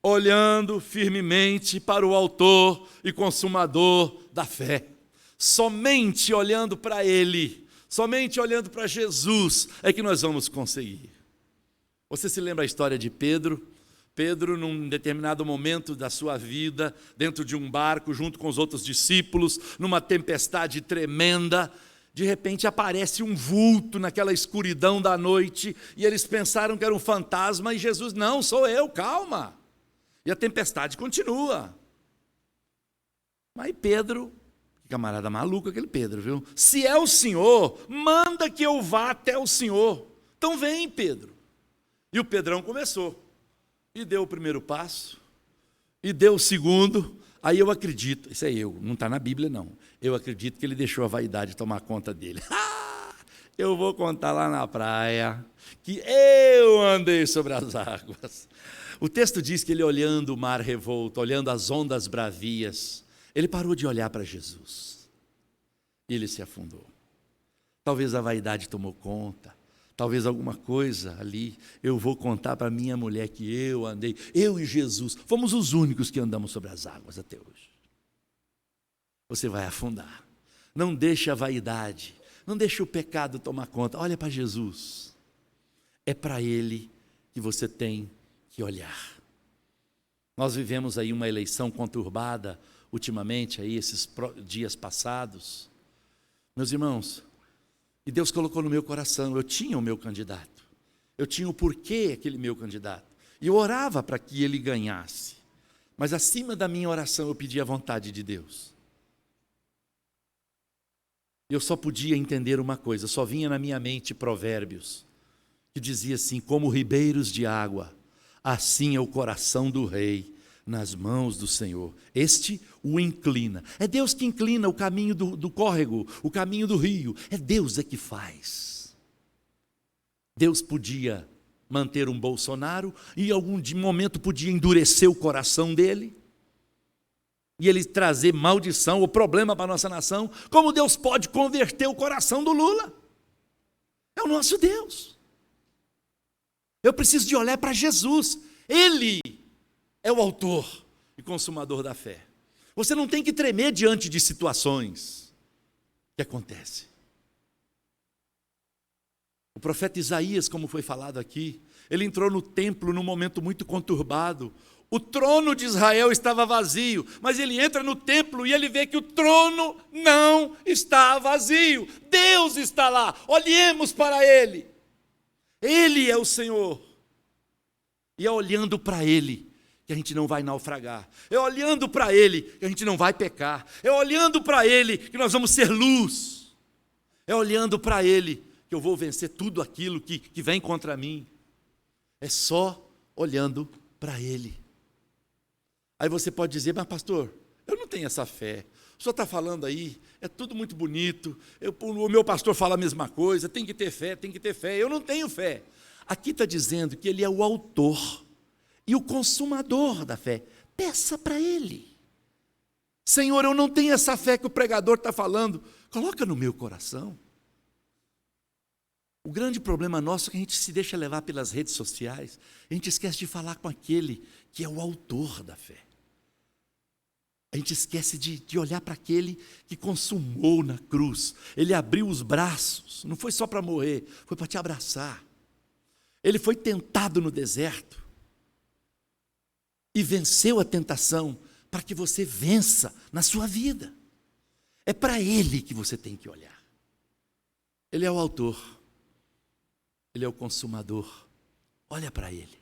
Olhando firmemente para o autor e consumador da fé. Somente olhando para Ele, somente olhando para Jesus é que nós vamos conseguir. Você se lembra a história de Pedro? Pedro, num determinado momento da sua vida, dentro de um barco, junto com os outros discípulos, numa tempestade tremenda, de repente aparece um vulto naquela escuridão da noite, e eles pensaram que era um fantasma, e Jesus: não, sou eu, calma. E a tempestade continua. Mas Pedro, camarada maluco aquele Pedro, viu? Se é o Senhor, manda que eu vá até o Senhor. Então vem, Pedro. E o Pedrão começou. E deu o primeiro passo, e deu o segundo. Aí eu acredito, isso é não está na Bíblia não, eu acredito que ele deixou a vaidade tomar conta dele. Eu vou contar lá na praia, que eu andei sobre as águas. O texto diz que ele, olhando o mar revolto, olhando as ondas bravias, ele parou de olhar para Jesus, e ele se afundou. Talvez a vaidade tomou conta, talvez alguma coisa ali. Eu vou contar para minha mulher que eu andei, eu e Jesus, fomos os únicos que andamos sobre as águas até hoje. Você vai afundar. Não deixe a vaidade, não deixe o pecado tomar conta. Olha para Jesus. É para Ele que você tem que olhar. Nós vivemos aí uma eleição conturbada ultimamente, aí esses dias passados. Meus irmãos, e Deus colocou no meu coração, eu tinha o meu candidato, eu tinha o porquê aquele meu candidato, e eu orava para que ele ganhasse, mas acima da minha oração eu pedia a vontade de Deus. Eu só podia entender uma coisa, só vinha na minha mente Provérbios, que dizia assim: como ribeiros de água, assim é o coração do rei, nas mãos do Senhor. Este o inclina. É Deus que inclina o caminho do córrego, o caminho do rio. É Deus que faz. Deus podia manter um Bolsonaro e em algum momento podia endurecer o coração dele e ele trazer maldição ou problema para a nossa nação, como Deus pode converter o coração do Lula. É o nosso Deus. Eu preciso de olhar para Jesus. Ele é o autor e consumador da fé. Você não tem que tremer diante de situações que acontecem. O profeta Isaías, como foi falado aqui, ele entrou no templo num momento muito conturbado. O trono de Israel estava vazio, mas ele entra no templo e ele vê que o trono não está vazio. Deus está lá, olhemos para Ele. Ele é o Senhor. E é olhando para Ele que a gente não vai naufragar. É olhando para Ele que a gente não vai pecar. É olhando para Ele que nós vamos ser luz. É olhando para Ele que eu vou vencer tudo aquilo que vem contra mim. É só olhando para Ele. Aí você pode dizer, mas pastor, eu não tenho essa fé. O senhor está falando aí, é tudo muito bonito. O meu pastor fala a mesma coisa, tem que ter fé, tem que ter fé. Eu não tenho fé. Aqui está dizendo que Ele é o autor e o consumador da fé. Peça para Ele. Senhor, eu não tenho essa fé que o pregador está falando. Coloca no meu coração. O grande problema nosso é que a gente se deixa levar pelas redes sociais. A gente esquece de falar com aquele que é o autor da fé. A gente esquece de olhar para aquele que consumou na cruz. Ele abriu os braços, não foi só para morrer, foi para te abraçar. Ele foi tentado no deserto e venceu a tentação para que você vença na sua vida. É para Ele que você tem que olhar. Ele é o autor, Ele é o consumador. Olha para Ele.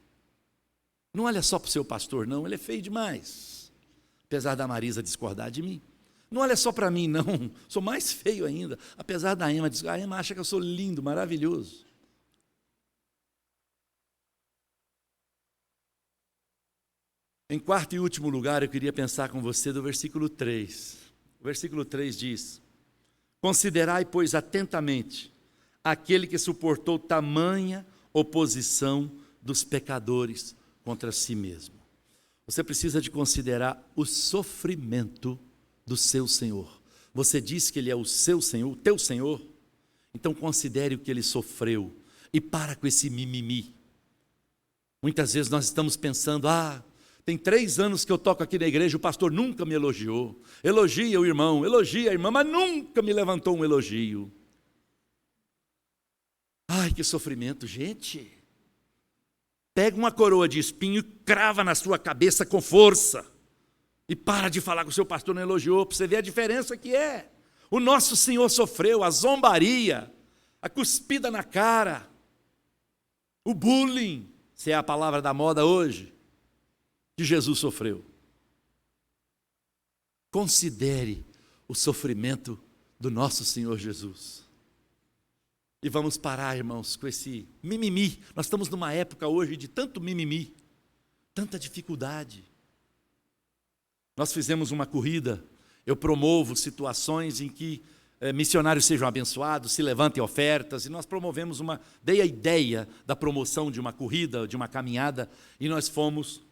Não olha só para o seu pastor, não, ele é feio demais. Apesar da Marisa discordar de mim. Não olha só para mim, não, sou mais feio ainda. Apesar da Emma dizer, a Emma acha que eu sou lindo, maravilhoso. Em quarto e último lugar, eu queria pensar com você do versículo 3. O versículo 3 diz, considerai, pois, atentamente aquele que suportou tamanha oposição dos pecadores contra si mesmo. Você precisa de considerar o sofrimento do seu Senhor. Você diz que Ele é o seu Senhor, o teu Senhor, então considere o que Ele sofreu e para com esse mimimi. Muitas vezes nós estamos pensando, tem 3 anos que eu toco aqui na igreja, o pastor nunca me elogiou. Elogia o irmão, elogia a irmã, mas nunca me levantou um elogio. Ai, que sofrimento, gente. Pega uma coroa de espinho e crava na sua cabeça com força. E para de falar que o seu pastor não elogiou, para você ver a diferença que é. O nosso Senhor sofreu a zombaria, a cuspida na cara, o bullying, se é a palavra da moda hoje, que Jesus sofreu. Considere o sofrimento do nosso Senhor Jesus. E vamos parar, irmãos, com esse mimimi. Nós estamos numa época hoje de tanto mimimi, tanta dificuldade. Nós fizemos uma corrida, eu promovo situações em que missionários sejam abençoados, se levantem ofertas, e nós promovemos dei a ideia da promoção de uma corrida, de uma caminhada, e nós fomos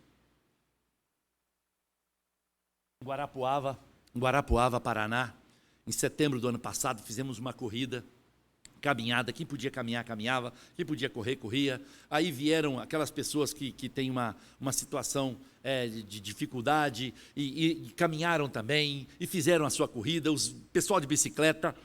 em Guarapuava, Paraná, em setembro do ano passado, fizemos uma corrida, caminhada, quem podia caminhar, caminhava, quem podia correr, corria. Aí vieram aquelas pessoas que têm uma situação de dificuldade e caminharam também e fizeram a sua corrida, o pessoal de bicicleta,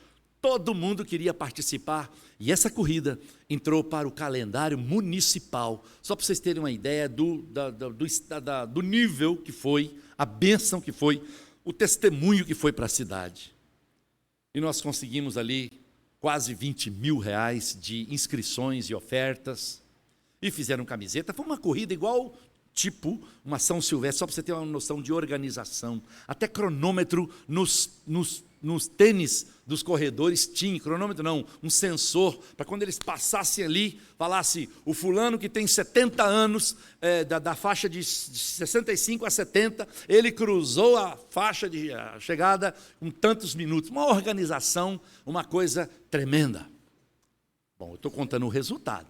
todo mundo queria participar. E essa corrida entrou para o calendário municipal, só para vocês terem uma ideia do nível que foi, a bênção que foi, o testemunho que foi para a cidade. E nós conseguimos ali quase 20 mil reais de inscrições e ofertas, e fizeram camiseta. Foi uma corrida igual, tipo uma São Silvestre, só para você ter uma noção de organização. Até cronômetro nos nos tênis dos corredores tinha, cronômetro não, um sensor, para quando eles passassem ali, falasse, o fulano que tem 70 anos, da faixa de 65 a 70, ele cruzou a faixa de chegada com tantos minutos. Uma organização, uma coisa tremenda. Bom, eu estou contando o resultado.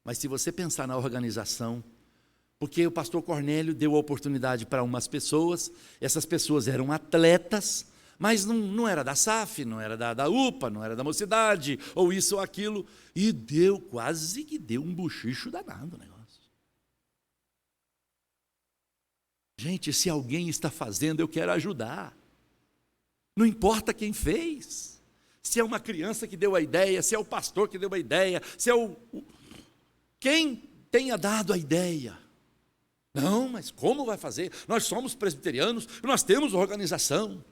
Mas se você pensar na organização, porque o pastor Cornélio deu a oportunidade para umas pessoas, essas pessoas eram atletas, mas não era da SAF, não era da UPA, não era da Mocidade, ou isso ou aquilo, e quase que deu um bochicho danado o negócio. Gente, se alguém está fazendo, eu quero ajudar. Não importa quem fez, se é uma criança que deu a ideia, se é o pastor que deu a ideia, se é quem tenha dado a ideia. Não, mas como vai fazer? Nós somos presbiterianos, nós temos organização.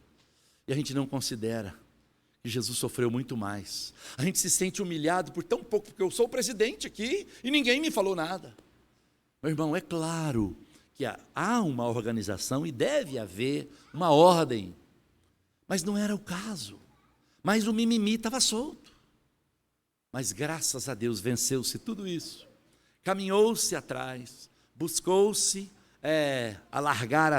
E a gente não considera que Jesus sofreu muito mais. A gente se sente humilhado por tão pouco, porque eu sou o presidente aqui e ninguém me falou nada. Meu irmão, é claro que há uma organização e deve haver uma ordem, mas não era o caso. Mas o mimimi estava solto. Mas graças a Deus venceu-se tudo isso. Caminhou-se atrás. Buscou-se alargar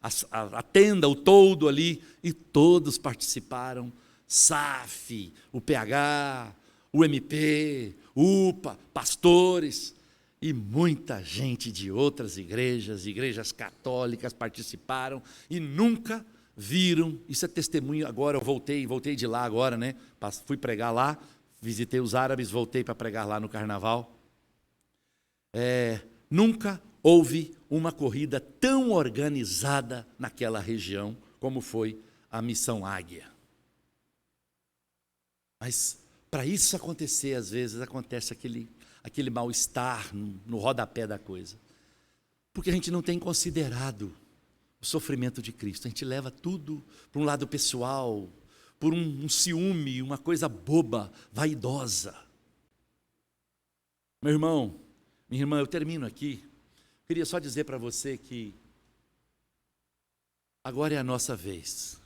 a tenda, o toldo ali, e todos participaram, SAF, o PH, o MP, UPA, pastores, e muita gente de outras igrejas católicas participaram, e nunca viram, isso é testemunho, agora eu voltei de lá agora, né? Fui pregar lá, visitei os árabes, voltei para pregar lá no carnaval, nunca houve uma corrida tão organizada naquela região como foi a Missão Águia. Mas para isso acontecer, às vezes acontece aquele mal-estar no rodapé da coisa. Porque a gente não tem considerado o sofrimento de Cristo. A gente leva tudo para um lado pessoal, por um ciúme, uma coisa boba, vaidosa. Meu irmão, minha irmã, eu termino aqui. Queria só dizer para você que agora é a nossa vez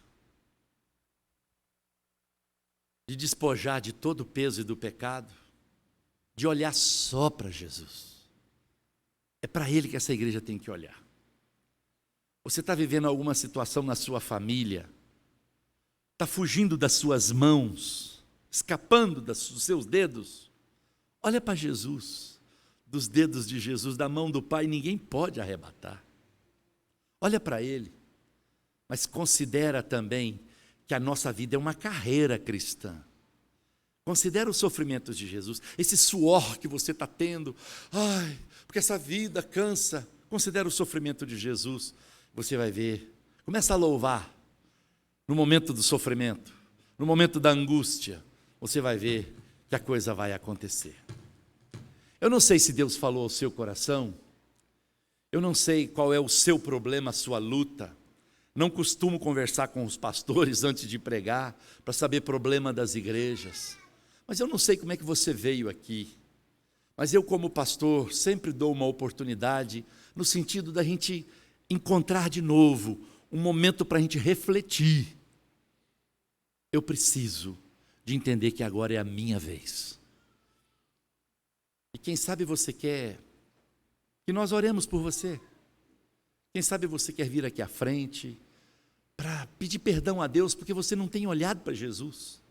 de despojar de todo o peso e do pecado, de olhar só para Jesus. É para Ele que essa igreja tem que olhar. Você está vivendo alguma situação na sua família, está fugindo das suas mãos, escapando dos seus dedos, olha para Jesus. Dos dedos de Jesus, da mão do Pai, ninguém pode arrebatar. Olha para Ele, mas considera também que a nossa vida é uma carreira cristã. Considera os sofrimentos de Jesus, esse suor que você está tendo, porque essa vida cansa. Considera o sofrimento de Jesus, você vai ver, começa a louvar, no momento do sofrimento, no momento da angústia, você vai ver que a coisa vai acontecer. Eu não sei se Deus falou ao seu coração, eu não sei qual é o seu problema, a sua luta, não costumo conversar com os pastores antes de pregar, para saber problema das igrejas, mas eu não sei como é que você veio aqui, mas eu como pastor sempre dou uma oportunidade, no sentido da gente encontrar de novo, um momento para a gente refletir. Eu preciso de entender que agora é a minha vez. E quem sabe você quer que nós oremos por você. Quem sabe você quer vir aqui à frente para pedir perdão a Deus porque você não tem olhado para Jesus.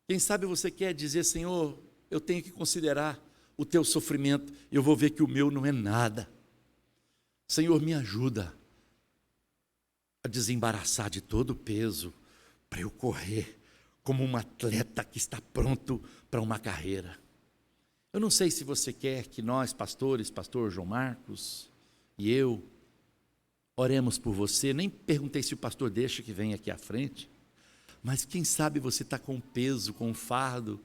Quem sabe você quer dizer, Senhor, eu tenho que considerar o teu sofrimento, eu vou ver que o meu não é nada. Senhor, me ajuda a desembaraçar de todo o peso para eu correr como um atleta que está pronto para uma carreira. Eu não sei se você quer que nós, pastores, pastor João Marcos e eu, oremos por você. Nem perguntei se o pastor deixa que venha aqui à frente, mas quem sabe você está com peso, com fardo,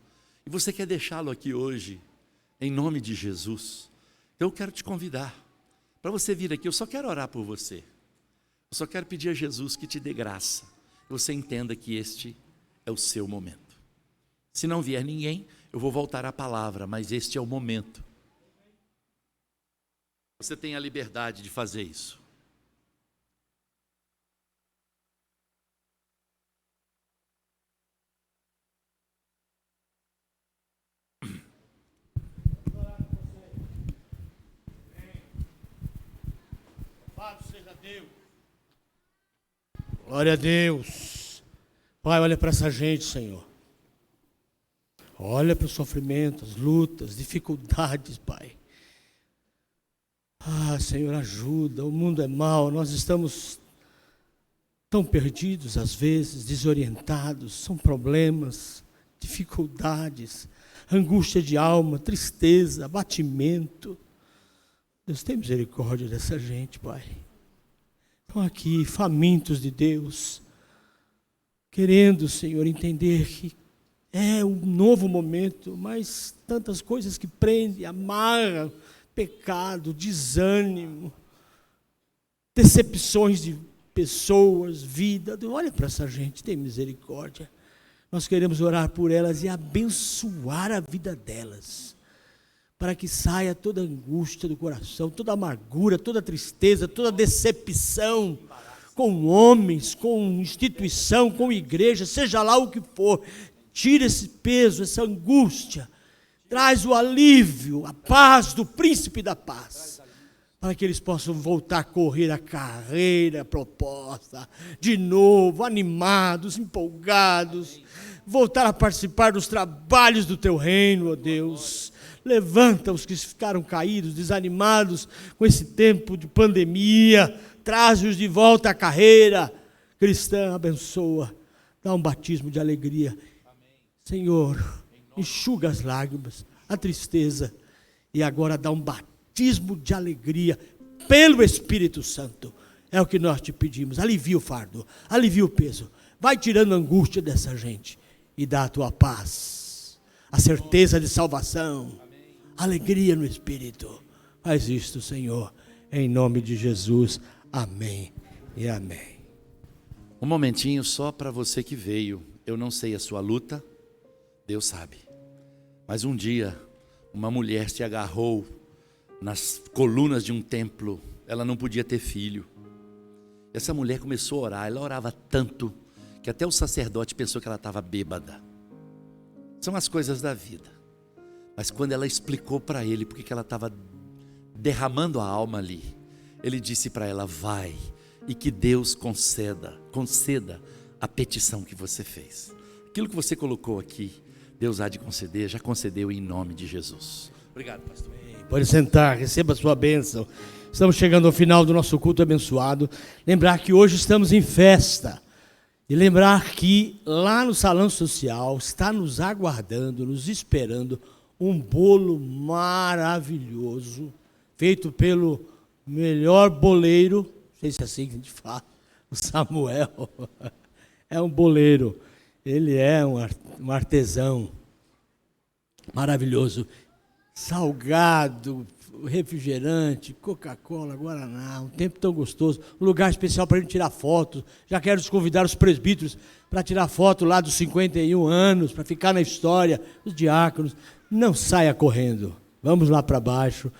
e você quer deixá-lo aqui hoje, em nome de Jesus. Então eu quero te convidar, para você vir aqui, eu só quero orar por você. Eu só quero pedir a Jesus que te dê graça, que você entenda que este é o seu momento. Se não vier ninguém, eu vou voltar à palavra, mas este é o momento. Você tem a liberdade de fazer isso. Glória a Deus. Pai, olha para essa gente, Senhor. Olha para os sofrimentos, lutas, dificuldades, Pai. Senhor, ajuda. O mundo é mau, nós estamos tão perdidos às vezes, desorientados. São problemas, dificuldades, angústia de alma, tristeza, abatimento. Deus, tem misericórdia dessa gente, Pai. Estão aqui, famintos de Deus, querendo, Senhor, entender que é um novo momento, mas tantas coisas que prendem, amarram, pecado, desânimo, decepções de pessoas, vida. Olha para essa gente, tem misericórdia. Nós queremos orar por elas e abençoar a vida delas, para que saia toda angústia do coração, toda amargura, toda tristeza, toda decepção, com homens, com instituição, com igreja, seja lá o que for. Tira esse peso, essa angústia, traz o alívio, a paz do príncipe da paz, para que eles possam voltar a correr a carreira proposta, de novo, animados, empolgados, voltar a participar dos trabalhos do teu reino, ó Deus. Levanta os que ficaram caídos, desanimados com esse tempo de pandemia, traz-os de volta à carreira cristã, abençoa, dá um batismo de alegria. Senhor, enxuga as lágrimas, a tristeza, e agora dá um batismo de alegria pelo Espírito Santo. É o que nós te pedimos. Alivia o fardo, alivia o peso. Vai tirando a angústia dessa gente e dá a tua paz, a certeza de salvação, alegria no Espírito. Faz isto, Senhor, em nome de Jesus. Amém e amém. Um momentinho só para você que veio. Eu não sei a sua luta, Deus sabe. Mas um dia, uma mulher se agarrou nas colunas de um templo. Ela não podia ter filho. Essa mulher começou a orar. Ela orava tanto que até o sacerdote pensou que ela estava bêbada. São as coisas da vida. Mas quando ela explicou para ele porque que ela estava derramando a alma ali, ele disse para ela: vai, e que Deus conceda a petição que você fez. Aquilo que você colocou aqui, Deus há de conceder, já concedeu em nome de Jesus. Obrigado, pastor. Pode sentar, receba a sua bênção. Estamos chegando ao final do nosso culto abençoado. Lembrar que hoje estamos em festa. E lembrar que lá no salão social está nos aguardando, nos esperando, um bolo maravilhoso, feito pelo melhor boleiro, não sei se é assim que a gente fala, o Samuel. É um boleiro. Ele é um artesão maravilhoso, salgado, refrigerante, Coca-Cola, Guaraná, um tempo tão gostoso, um lugar especial para a gente tirar fotos. Já quero convidar os presbíteros para tirar foto lá dos 51 anos, para ficar na história, os diáconos. Não saia correndo, vamos lá para baixo,